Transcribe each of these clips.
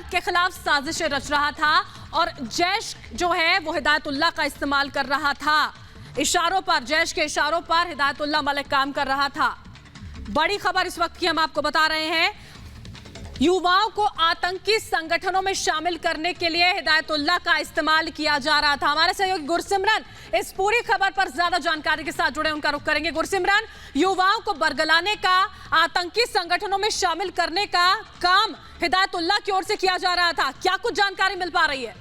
के खिलाफ साजिशें रच रहा था और जैश जो है वो हिदायतुल्लाह का इस्तेमाल कर रहा था। इशारों पर, जैश के इशारों पर हिदायतुल्लाह मलिक काम कर रहा था। बड़ी खबर इस वक्त की हम आपको बता रहे हैं, युवाओं को आतंकी संगठनों में शामिल करने के लिए हिदायतुल्लाह का इस्तेमाल किया जा रहा था। हमारे सहयोगी गुरसिमरन इस पूरी खबर पर ज्यादा जानकारी के साथ जुड़े, उनका रुख करेंगे। गुरसिमरन, युवाओं को बरगलाने का, आतंकी संगठनों में शामिल करने का काम हिदायतुल्लाह की ओर से किया जा रहा था, क्या कुछ जानकारी मिल पा रही है?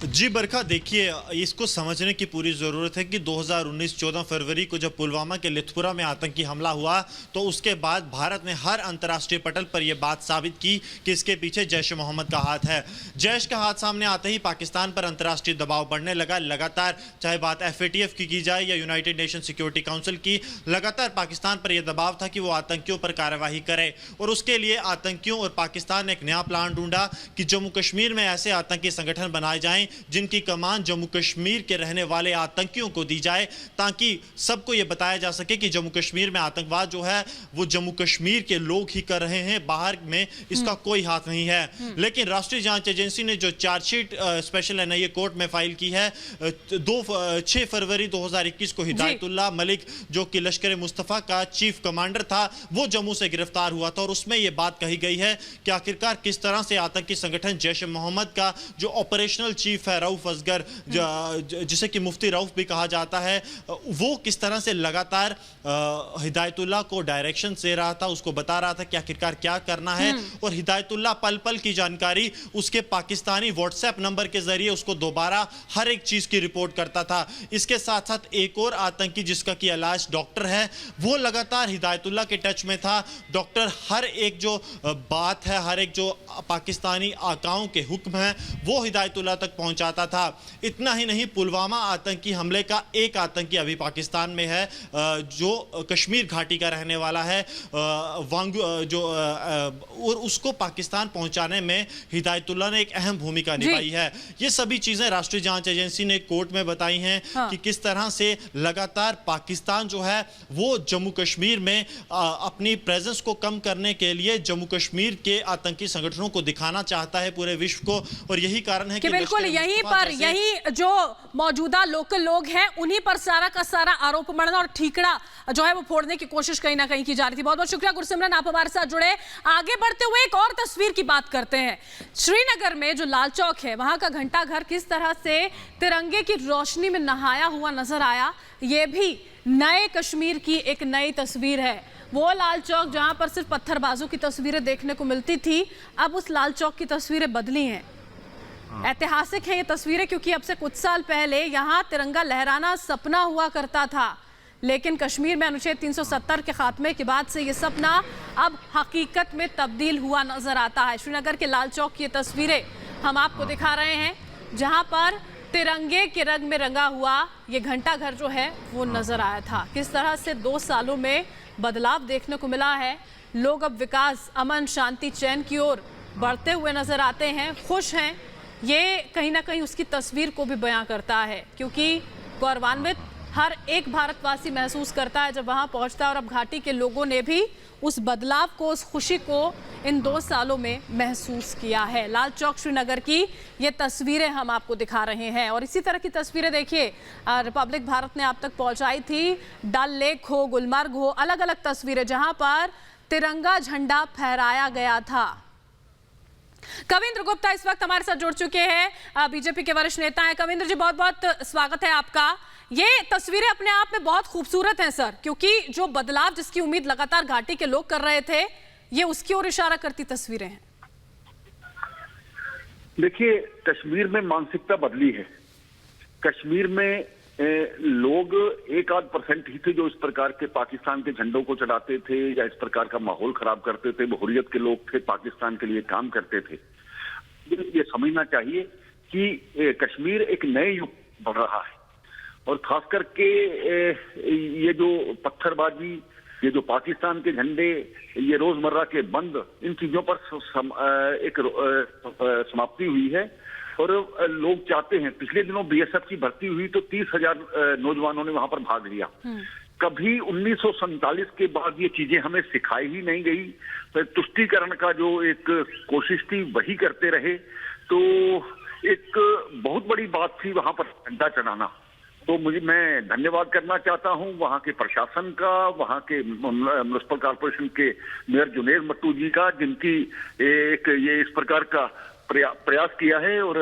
जी बरखा, देखिए इसको समझने की पूरी ज़रूरत है कि 2019 14 फरवरी को जब पुलवामा के लिथपुरा में आतंकी हमला हुआ तो उसके बाद भारत ने हर अंतर्राष्ट्रीय पटल पर यह बात साबित की कि इसके पीछे जैश ए मोहम्मद का हाथ है। जैश का हाथ सामने आते ही पाकिस्तान पर अंतर्राष्ट्रीय दबाव बढ़ने लगा। लगातार चाहे बात FATF की जाए या यूनाइटेड नेशन सिक्योरिटी काउंसिल की, लगातार पाकिस्तान पर यह दबाव था कि वो आतंकियों पर कार्यवाही करे और उसके लिए आतंकियों और पाकिस्तान ने एक नया प्लान ढूंढा कि जम्मू कश्मीर में ऐसे आतंकी संगठन बनाए जाएं जिनकी कमान जम्मू कश्मीर के रहने वाले आतंकियों को दी जाए, ताकि सबको यह बताया जा सके कि जम्मू कश्मीर में आतंकवाद जो है वो जम्मू कश्मीर के लोग ही कर रहे हैं, बाहर में इसका कोई हाथ नहीं है। लेकिन राष्ट्रीय जांच एजेंसी ने जो चार्जशीट स्पेशल NIA कोर्ट में फाइल की है 6 फरवरी 2021 को हिदायतुल्लाह मलिक, जो कि लश्कर मुस्तफ़ा का चीफ कमांडर था, वो जम्मू से गिरफ्तार हुआ था और उसमें यह बात कही गई है कि आखिरकार किस तरह से आतंकी संगठन जैश ए मोहम्मद का जो ऑपरेशनल चीफ है रऊफ असगर, जिसे कि मुफ्ती रऊफ भी कहा जाता है, वो किस तरह से लगातार हिदायतुल्लाह को डायरेक्शन दे रहा था, उसको बता रहा था कि आखिरकार क्या करना है। और हिदायतुल्लाह पल पल की जानकारी उसके पाकिस्तानी व्हाट्सएप नंबर के जरिए उसको दोबारा हर एक चीज की रिपोर्ट करता था। इसके साथ साथ एक और आतंकी जिसका कि अलाश डॉक्टर है, वो लगातार हिदायतुल्लाह के टच में था। डॉक्टर हर एक जो बात है, हर एक जो पाकिस्तानी आकाओं के हुक्म है, वो हिदायतुल्लाह तक पहुंचाता था। इतना ही नहीं, पुलवामा आतंकी हमले का एक आतंकी अभी पाकिस्तान में है जो कश्मीर घाटी का रहने वाला है, और उसको पाकिस्तान पहुंचाने में हिदायतुल्लाह ने एक अहम भूमिका निभाई है। ये सभी चीजें राष्ट्रीय जांच एजेंसी ने कोर्ट में बताई हैं कि किस तरह से लगातार पाकिस्तान जो है वो जम्मू कश्मीर में अपनी प्रेजेंस को कम करने के लिए जम्मू कश्मीर के आतंकी संगठनों को दिखाना चाहता है पूरे विश्व को। और यही कारण है कि बिल्कुल यही जो मौजूदा लोकल लोग हैं उन्हीं पर सारा का सारा आरोप मढ़ना और ठीकरा जो है वो फोड़ने की कोशिश कहीं ना कहीं की जा रही थी। बहुत बहुत शुक्रिया गुरसिमरन, आप हमारे साथ जुड़े। आगे बढ़ते हुए एक और तस्वीर की बात करते हैं। श्रीनगर में जो लाल चौक है, वहां का घंटा घर किस तरह से तिरंगे की रोशनी में नहाया हुआ नजर आया, ये भी नए कश्मीर की एक नई तस्वीर है। वो लाल चौक जहां पर सिर्फ पत्थरबाजों की तस्वीरें देखने को मिलती थी, अब उस लाल चौक की तस्वीरें बदली हैं। ऐतिहासिक है ये तस्वीरें, क्योंकि अब से कुछ साल पहले यहां तिरंगा लहराना सपना हुआ करता था, लेकिन कश्मीर में अनुच्छेद 370 के खात्मे के बाद से ये सपना अब हकीकत में तब्दील हुआ नजर आता है। श्रीनगर के लाल चौक की ये तस्वीरें हम आपको दिखा रहे हैं, जहां पर तिरंगे के रंग में रंगा हुआ ये घंटा घर जो है वो नजर आया था। किस तरह से 2 सालों में बदलाव देखने को मिला है। लोग अब विकास, अमन, शांति, चैन की ओर बढ़ते हुए नजर आते हैं, खुश हैं। ये कहीं ना कहीं उसकी तस्वीर को भी बयां करता है, क्योंकि गौरवान्वित हर एक भारतवासी महसूस करता है जब वहां पहुंचता है। और अब घाटी के लोगों ने भी उस बदलाव को, उस खुशी को इन 2 सालों में महसूस किया है। लाल चौक श्रीनगर की ये तस्वीरें हम आपको दिखा रहे हैं। और इसी तरह की तस्वीरें देखिए रिपब्लिक भारत ने आप तक पहुंचाई थी। डल लेक हो, गुलमर्ग हो, अलग अलग तस्वीरें जहां पर तिरंगा झंडा फहराया गया था। कविंद्र गुप्ता इस वक्त हमारे साथ जुड़ चुके हैं, बीजेपी के वरिष्ठ नेता हैं। कविंद्र जी, बहुत बहुत स्वागत है आपका। ये तस्वीरें अपने आप में बहुत खूबसूरत हैं सर, क्योंकि जो बदलाव जिसकी उम्मीद लगातार घाटी के लोग कर रहे थे, ये उसकी ओर इशारा करती तस्वीरें हैं। देखिए, कश्मीर में मानसिकता बदली है। कश्मीर में लोग 1-8% ही थे जो इस प्रकार के पाकिस्तान के झंडों को चढ़ाते थे या इस प्रकार का माहौल खराब करते थे। वो हुर्रियत के लोग थे, पाकिस्तान के लिए काम करते थे। ये समझना चाहिए कि कश्मीर एक नए युग बढ़ रहा है, और खास करके ये जो पत्थरबाजी, ये जो पाकिस्तान के झंडे, ये रोजमर्रा के बंद, इन चीजों पर एक समाप्ति हुई है। और लोग चाहते हैं, पिछले दिनों BSF की भर्ती हुई तो 30,000 नौजवानों ने वहां पर भाग लिया। कभी 1947 के बाद ये चीजें हमें सिखाई ही नहीं गई। तो तुष्टीकरण का जो एक कोशिश थी वही करते रहे। तो एक बहुत बड़ी बात थी वहां पर झंडा चढ़ाना। तो मैं धन्यवाद करना चाहता हूं वहां के प्रशासन का, वहां के म्युनिसिपल कॉर्पोरेशन के मेयर जुनेर मट्टू जी का, जिनकी एक ये इस प्रकार का प्रयास किया है और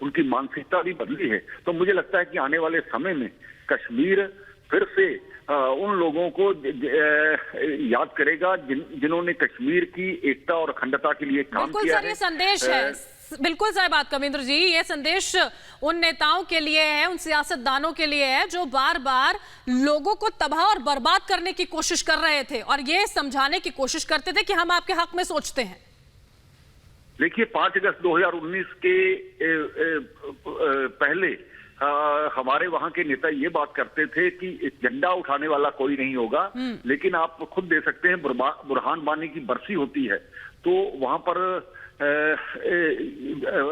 उनकी मानसिकता भी बदली है। तो मुझे लगता है कि आने वाले समय में कश्मीर फिर से उन लोगों को याद करेगा जिन्होंने कश्मीर की एकता और अखंडता के लिए काम किया है। ये संदेश है, बिल्कुल सही बात कविंद्र जी, ये संदेश उन नेताओं के लिए है, उन सियासतदानों के लिए है जो बार बार लोगों को तबाह और बर्बाद करने की कोशिश कर रहे थे और ये समझाने की कोशिश करते थे कि हम आपके हक में सोचते हैं। देखिए 5 अगस्त 2019 के पहले हमारे वहां के नेता ये बात करते थे कि झंडा उठाने वाला कोई नहीं होगा, लेकिन आप खुद दे सकते हैं बुरहान वानी की बरसी होती है तो वहां पर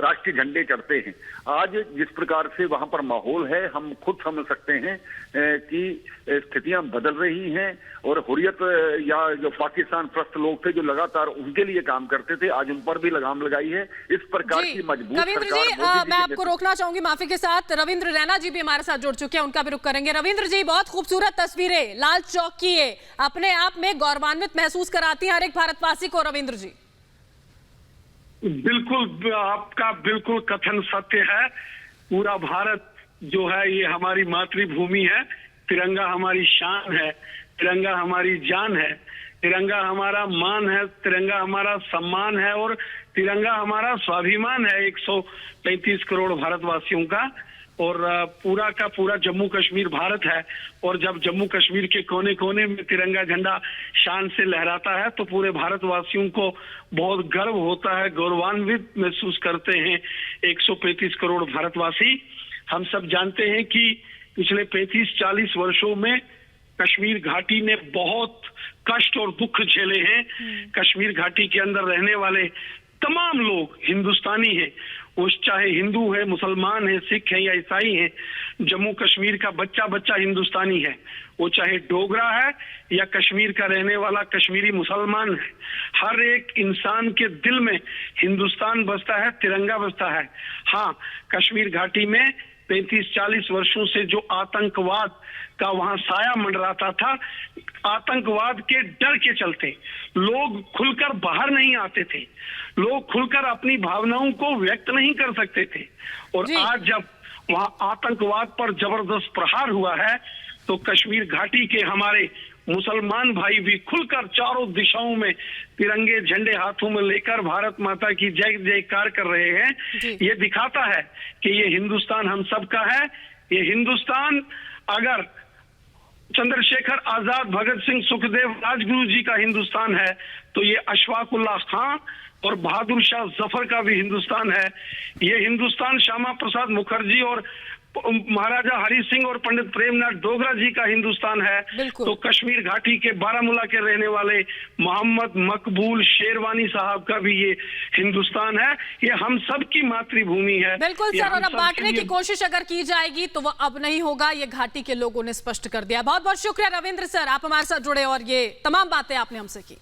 राष्ट्रीय झंडे चढ़ते हैं। आज जिस प्रकार से वहां पर माहौल है हम खुद समझ सकते हैं कि स्थितियां बदल रही हैं और हुर्रियत या जो पाकिस्तान प्रस्त लोग थे जो लगातार उनके लिए काम करते थे, आज उन पर भी लगाम लगाई है। इस प्रकार की मजबूत रविंद्र जी, मैं आपको रोकना चाहूंगी माफी के साथ। रविंद्र रैना जी भी हमारे साथ जुड़ चुके हैं, उनका भी रुख करेंगे। रविंद्र जी, बहुत खूबसूरत तस्वीरें लाल चौक की है, अपने आप में गौरवान्वित महसूस कराती है हर एक भारतवासी को। रविंद्र जी बिल्कुल, आपका बिल्कुल कथन सत्य है। पूरा भारत जो है ये हमारी मातृभूमि है। तिरंगा हमारी शान है, तिरंगा हमारी जान है, तिरंगा हमारा मान है, तिरंगा हमारा सम्मान है और तिरंगा हमारा स्वाभिमान है 135 करोड़ भारतवासियों का। और पूरा का पूरा जम्मू कश्मीर भारत है और जब जम्मू कश्मीर के कोने कोने में तिरंगा झंडा शान से लहराता है तो पूरे भारतवासियों को बहुत गर्व होता है, गौरवान्वित महसूस करते हैं 135 करोड़ भारतवासी। हम सब जानते हैं कि पिछले 35-40 वर्षों में कश्मीर घाटी ने बहुत कष्ट और दुख झेले हैं। कश्मीर घाटी के अंदर रहने वाले तमाम लोग हिंदुस्तानी हैं, वो चाहे हिंदू है, मुसलमान है, सिख है या ईसाई है। जम्मू कश्मीर का बच्चा बच्चा हिंदुस्तानी है, वो चाहे डोगरा है या कश्मीर का रहने वाला कश्मीरी मुसलमान है। हर एक इंसान के दिल में हिंदुस्तान बसता है, तिरंगा बसता है। हाँ, कश्मीर घाटी में 35-40 वर्षों से जो आतंकवाद का वहां साया मंडराता था, आतंकवाद के डर के चलते लोग खुलकर बाहर नहीं आते थे, लोग खुलकर अपनी भावनाओं को व्यक्त नहीं कर सकते थे। और आज जब वहां आतंकवाद पर जबरदस्त प्रहार हुआ है तो कश्मीर घाटी के हमारे मुसलमान भाई भी खुलकर चारों दिशाओं में तिरंगे झंडे हाथों में लेकर भारत माता की जय जयकार कर रहे हैं। ये दिखाता है कि ये हिंदुस्तान हम सबका है। ये हिंदुस्तान अगर चंद्रशेखर आजाद, भगत सिंह, सुखदेव, राजगुरु जी का हिंदुस्तान है तो ये अशफाक उल्लाह खां और बहादुर शाह जफर का भी हिंदुस्तान है। ये हिंदुस्तान श्यामा प्रसाद मुखर्जी और महाराजा हरि सिंह और पंडित प्रेमनाथ डोगरा जी का हिंदुस्तान है। तो कश्मीर घाटी के बारामूला के रहने वाले मोहम्मद मकबूल शेरवानी साहब का भी ये हिंदुस्तान है। ये हम सब की मातृभूमि है। बिल्कुल सर, और अब बांटने की कोशिश अगर की जाएगी तो वो अब नहीं होगा, ये घाटी के लोगों ने स्पष्ट कर दिया। बहुत बहुत शुक्रिया रविंद्र सर, आप हमारे साथ जुड़े और ये तमाम बातें आपने हमसे की।